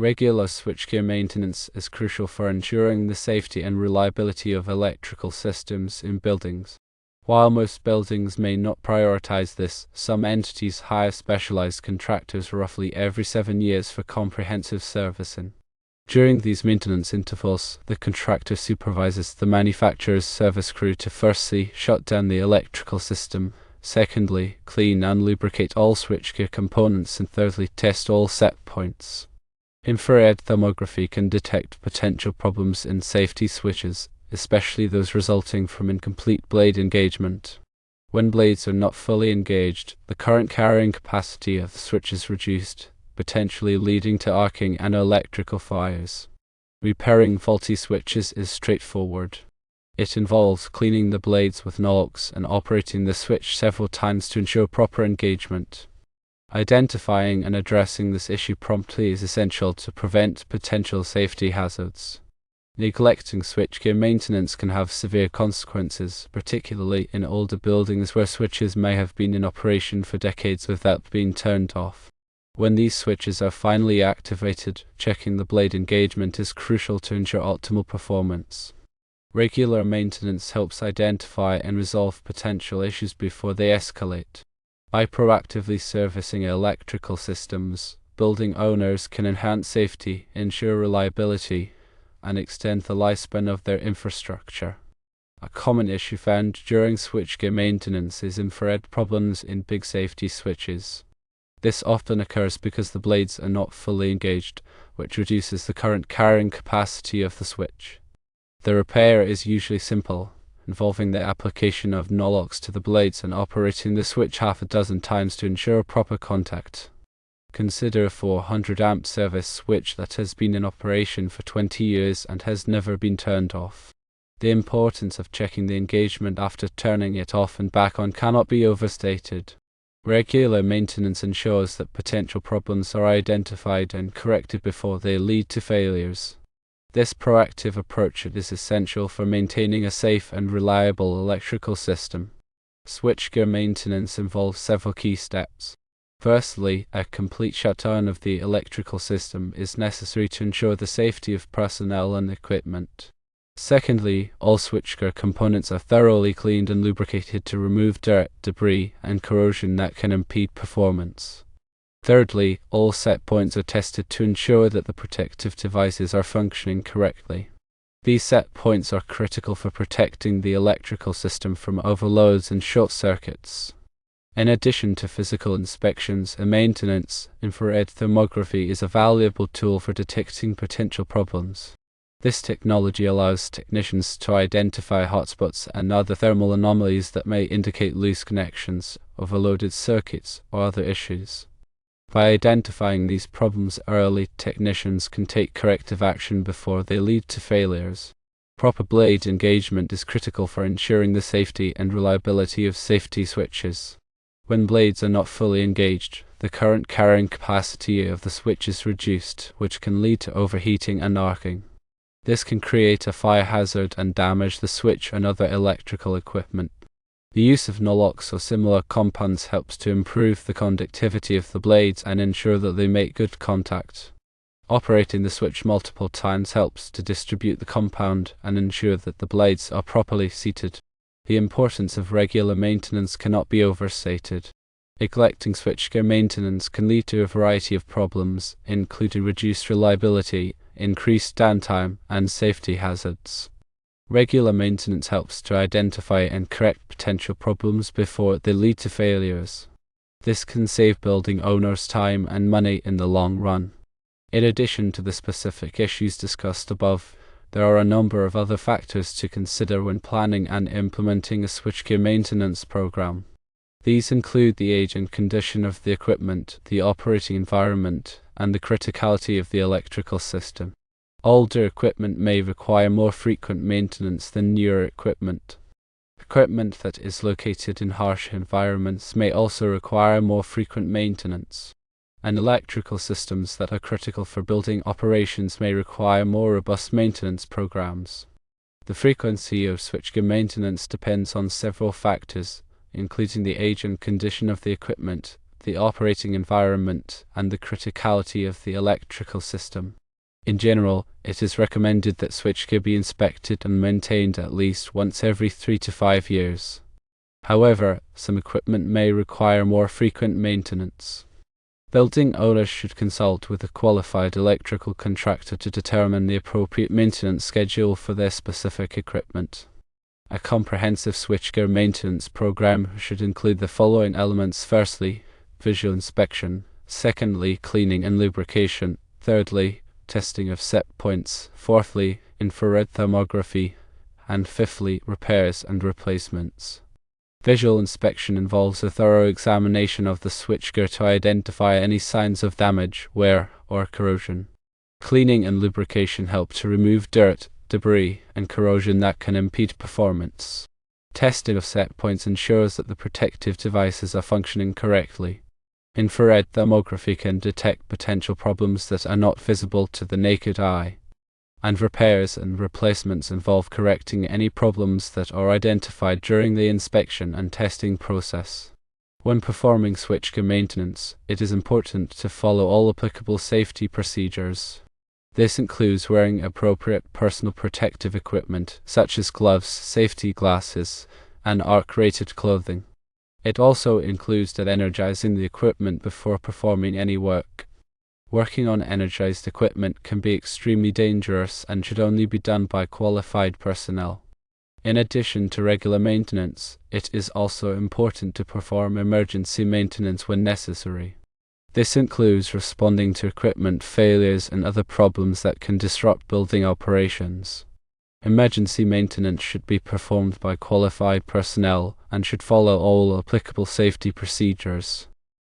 Regular switchgear maintenance is crucial for ensuring the safety and reliability of electrical systems in buildings. While most buildings may not prioritize this, some entities hire specialized contractors roughly every 7 years for comprehensive servicing. During these maintenance intervals, the contractor supervises the manufacturer's service crew to firstly shut down the electrical system, secondly clean and lubricate all switchgear components, and thirdly test all set points. Infrared thermography can detect potential problems in safety switches, especially those resulting from incomplete blade engagement. When blades are not fully engaged, the current carrying capacity of the switch is reduced, potentially leading to arcing and electrical fires. Repairing faulty switches is straightforward. It involves cleaning the blades with Nolox and operating the switch several times to ensure proper engagement. Identifying and addressing this issue promptly is essential to prevent potential safety hazards. Neglecting switchgear maintenance can have severe consequences, particularly in older buildings where switches may have been in operation for decades without being turned off. When these switches are finally activated, checking the blade engagement is crucial to ensure optimal performance. Regular maintenance helps identify and resolve potential issues before they escalate. By proactively servicing electrical systems, building owners can enhance safety, ensure reliability, and extend the lifespan of their infrastructure. A common issue found during switchgear maintenance is infrared problems in big safety switches. This often occurs because the blades are not fully engaged, which reduces the current carrying capacity of the switch. The repair is usually simple, involving the application of Nolox to the blades and operating the switch half a dozen times to ensure proper contact. Consider a 400 amp service switch that has been in operation for 20 years and has never been turned off. The importance of checking the engagement after turning it off and back on cannot be overstated. Regular maintenance ensures that potential problems are identified and corrected before they lead to failures. This proactive approach is essential for maintaining a safe and reliable electrical system. Switchgear maintenance involves several key steps. Firstly, a complete shutdown of the electrical system is necessary to ensure the safety of personnel and equipment. Secondly, all switchgear components are thoroughly cleaned and lubricated to remove dirt, debris, and corrosion that can impede performance. Thirdly, all set points are tested to ensure that the protective devices are functioning correctly. These set points are critical for protecting the electrical system from overloads and short circuits. In addition to physical inspections and maintenance, infrared thermography is a valuable tool for detecting potential problems. This technology allows technicians to identify hotspots and other thermal anomalies that may indicate loose connections, overloaded circuits, or other issues. By identifying these problems early, technicians can take corrective action before they lead to failures. Proper blade engagement is critical for ensuring the safety and reliability of safety switches. When blades are not fully engaged, the current carrying capacity of the switch is reduced, which can lead to overheating and arcing. This can create a fire hazard and damage the switch and other electrical equipment. The use of Nolox or similar compounds helps to improve the conductivity of the blades and ensure that they make good contact. Operating the switch multiple times helps to distribute the compound and ensure that the blades are properly seated. The importance of regular maintenance cannot be overstated. Neglecting switchgear maintenance can lead to a variety of problems, including reduced reliability, increased downtime, and safety hazards. Regular maintenance helps to identify and correct potential problems before they lead to failures. This can save building owners time and money in the long run. In addition to the specific issues discussed above, there are a number of other factors to consider when planning and implementing a switchgear maintenance program. These include the age and condition of the equipment, the operating environment, and the criticality of the electrical system. Older equipment may require more frequent maintenance than newer equipment. Equipment that is located in harsh environments may also require more frequent maintenance. And electrical systems that are critical for building operations may require more robust maintenance programs. The frequency of switchgear maintenance depends on several factors, including the age and condition of the equipment, the operating environment, and the criticality of the electrical system. In general, it is recommended that switchgear be inspected and maintained at least once every 3 to 5 years. However, some equipment may require more frequent maintenance. Building owners should consult with a qualified electrical contractor to determine the appropriate maintenance schedule for their specific equipment. A comprehensive switchgear maintenance program should include the following elements: firstly, visual inspection; secondly, cleaning and lubrication; thirdly, testing of set points; fourthly, infrared thermography; and fifthly, repairs and replacements. Visual inspection involves a thorough examination of the switchgear to identify any signs of damage, wear, or corrosion. Cleaning and lubrication help to remove dirt, debris, and corrosion that can impede performance. Testing of set points ensures that the protective devices are functioning correctly. Infrared thermography can detect potential problems that are not visible to the naked eye. And repairs and replacements involve correcting any problems that are identified during the inspection and testing process. When performing switchgear maintenance, it is important to follow all applicable safety procedures. This includes wearing appropriate personal protective equipment, such as gloves, safety glasses, and arc-rated clothing. It also includes energizing the equipment before performing any work. Working on energized equipment can be extremely dangerous and should only be done by qualified personnel. In addition to regular maintenance, it is also important to perform emergency maintenance when necessary. This includes responding to equipment failures and other problems that can disrupt building operations. Emergency maintenance should be performed by qualified personnel and should follow all applicable safety procedures.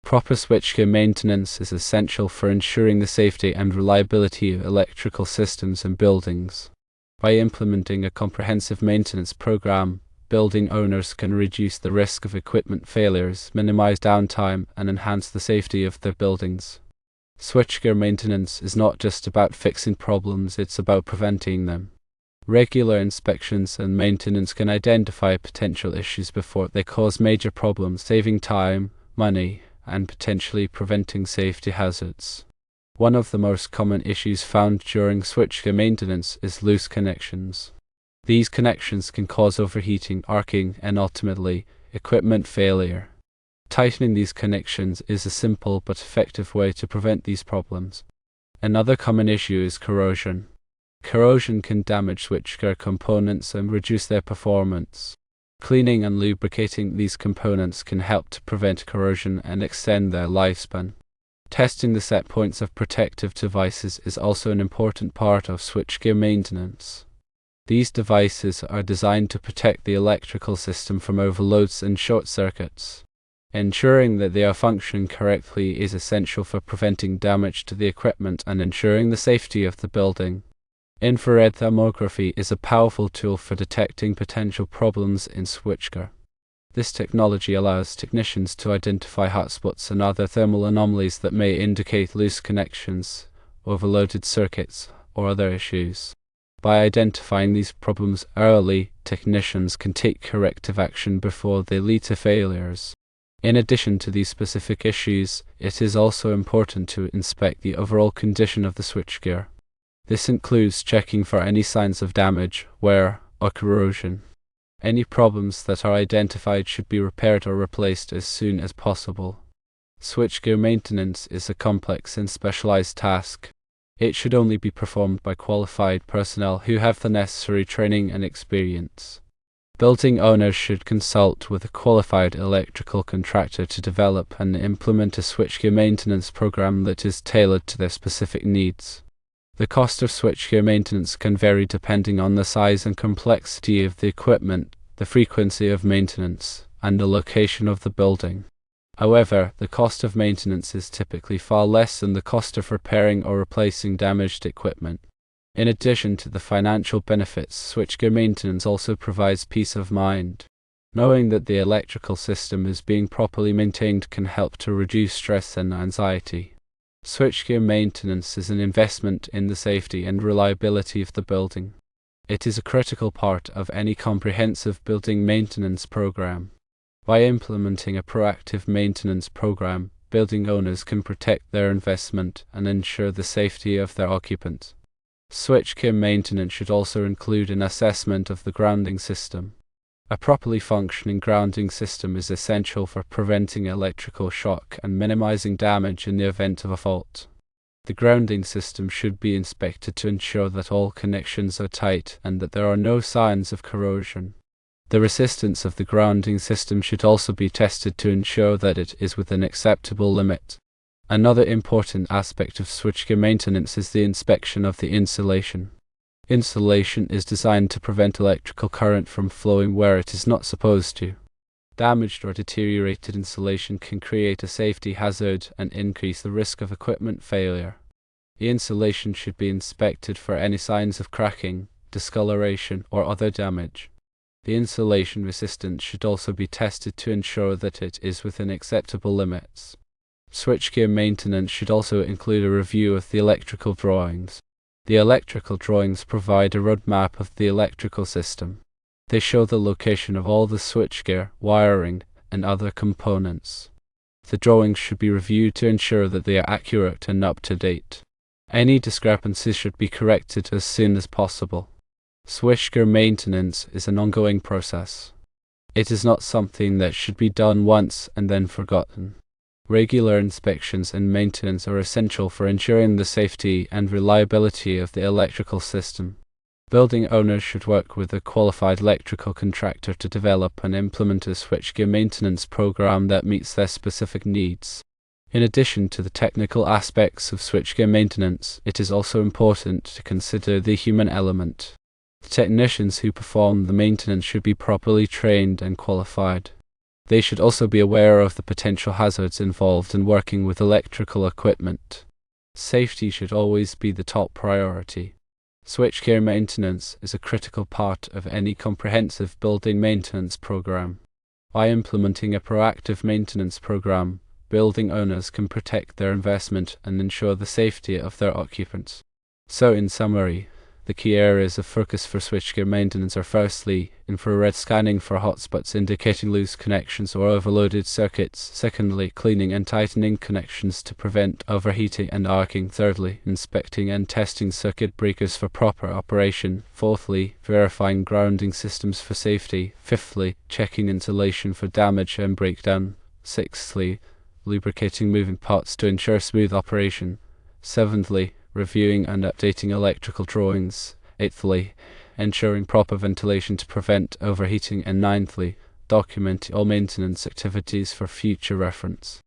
Proper switchgear maintenance is essential for ensuring the safety and reliability of electrical systems and buildings. By implementing a comprehensive maintenance program, building owners can reduce the risk of equipment failures, minimize downtime, and enhance the safety of their buildings. Switchgear maintenance is not just about fixing problems, it's about preventing them. Regular inspections and maintenance can identify potential issues before they cause major problems, saving time, money, and potentially preventing safety hazards. One of the most common issues found during switchgear maintenance is loose connections. These connections can cause overheating, arcing, and ultimately, equipment failure. Tightening these connections is a simple but effective way to prevent these problems. Another common issue is corrosion. Corrosion can damage switchgear components and reduce their performance. Cleaning and lubricating these components can help to prevent corrosion and extend their lifespan. Testing the set points of protective devices is also an important part of switchgear maintenance. These devices are designed to protect the electrical system from overloads and short circuits. Ensuring that they are functioning correctly is essential for preventing damage to the equipment and ensuring the safety of the building. Infrared thermography is a powerful tool for detecting potential problems in switchgear. This technology allows technicians to identify hotspots and other thermal anomalies that may indicate loose connections, overloaded circuits, or other issues. By identifying these problems early, technicians can take corrective action before they lead to failures. In addition to these specific issues, it is also important to inspect the overall condition of the switchgear. This includes checking for any signs of damage, wear, or corrosion. Any problems that are identified should be repaired or replaced as soon as possible. Switchgear maintenance is a complex and specialized task. It should only be performed by qualified personnel who have the necessary training and experience. Building owners should consult with a qualified electrical contractor to develop and implement a switchgear maintenance program that is tailored to their specific needs. The cost of switchgear maintenance can vary depending on the size and complexity of the equipment, the frequency of maintenance, and the location of the building. However, the cost of maintenance is typically far less than the cost of repairing or replacing damaged equipment. In addition to the financial benefits, switchgear maintenance also provides peace of mind. Knowing that the electrical system is being properly maintained can help to reduce stress and anxiety. Switchgear maintenance is an investment in the safety and reliability of the building. It is a critical part of any comprehensive building maintenance program. By implementing a proactive maintenance program, building owners can protect their investment and ensure the safety of their occupants. Switchgear maintenance should also include an assessment of the grounding system. A properly functioning grounding system is essential for preventing electrical shock and minimizing damage in the event of a fault. The grounding system should be inspected to ensure that all connections are tight and that there are no signs of corrosion. The resistance of the grounding system should also be tested to ensure that it is within acceptable limit. Another important aspect of switchgear maintenance is the inspection of the insulation. Insulation is designed to prevent electrical current from flowing where it is not supposed to. Damaged or deteriorated insulation can create a safety hazard and increase the risk of equipment failure. The insulation should be inspected for any signs of cracking, discoloration, or other damage. The insulation resistance should also be tested to ensure that it is within acceptable limits. Switchgear maintenance should also include a review of the electrical drawings. The electrical drawings provide a roadmap of the electrical system. They show the location of all the switchgear, wiring, and other components. The drawings should be reviewed to ensure that they are accurate and up to date. Any discrepancies should be corrected as soon as possible. Switchgear maintenance is an ongoing process. It is not something that should be done once and then forgotten. Regular inspections and maintenance are essential for ensuring the safety and reliability of the electrical system. Building owners should work with a qualified electrical contractor to develop and implement a switchgear maintenance program that meets their specific needs. In addition to the technical aspects of switchgear maintenance, it is also important to consider the human element. The technicians who perform the maintenance should be properly trained and qualified. They should also be aware of the potential hazards involved in working with electrical equipment. Safety should always be the top priority. Switchgear maintenance is a critical part of any comprehensive building maintenance program. By implementing a proactive maintenance program, building owners can protect their investment and ensure the safety of their occupants. So in summary, the key areas of focus for switchgear maintenance are firstly, infrared scanning for hotspots indicating loose connections or overloaded circuits. Secondly, cleaning and tightening connections to prevent overheating and arcing. Thirdly, inspecting and testing circuit breakers for proper operation. Fourthly, verifying grounding systems for safety. Fifthly, checking insulation for damage and breakdown. Sixthly, lubricating moving parts to ensure smooth operation. Seventhly, reviewing and updating electrical drawings. Eighthly, ensuring proper ventilation to prevent overheating. And ninthly, documenting all maintenance activities for future reference.